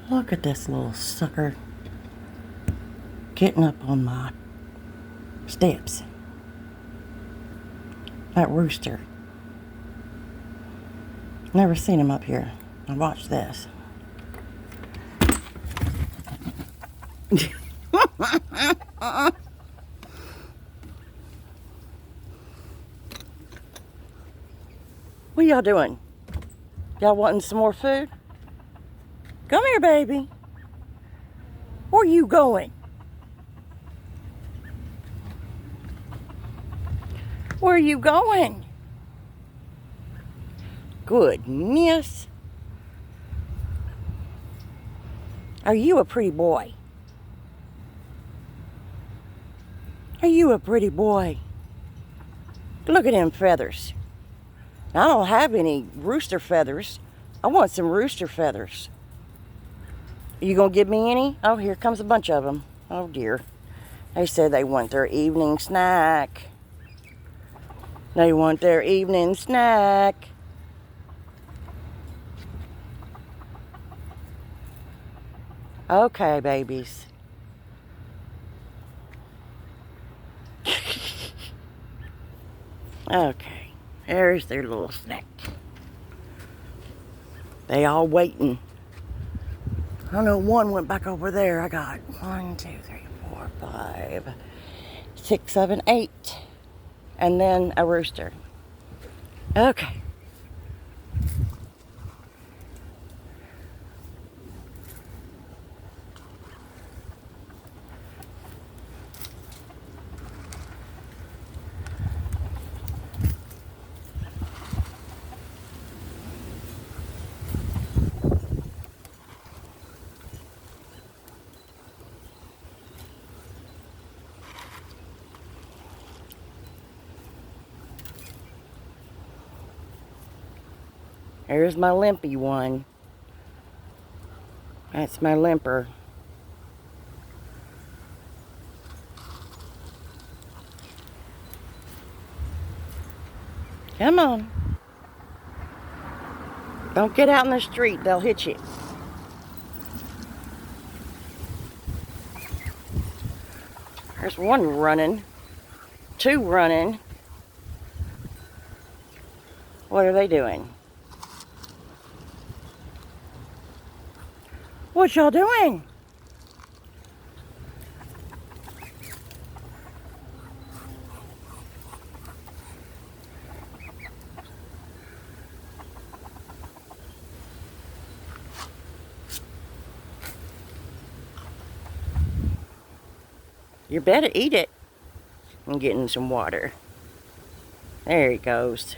Look at this little sucker getting up on my steps. That rooster. Never seen him up here. Now watch this. What y'all doing? Y'all wanting some more food? Come here, baby. Where you going? Where are you going? Goodness. Are you a pretty boy? Are you a pretty boy? Look at them feathers. I don't have any rooster feathers. I want some rooster feathers. Are you gonna give me any? Oh, here comes a bunch of them. Oh dear. They said they want their evening snack. They want their evening snack. Okay, babies. Okay, there's their little snack. They all waiting. I know one went back over there. I got 1, 2, 3, 4, 5, 6, 7, 8. And then a rooster. Okay. There's my limpy one. That's my limper. Come on. Don't get out in the street. They'll hit you. There's one running. 2 running. What are they doing? What y'all doing? You better eat it. I'm getting some water. There he goes.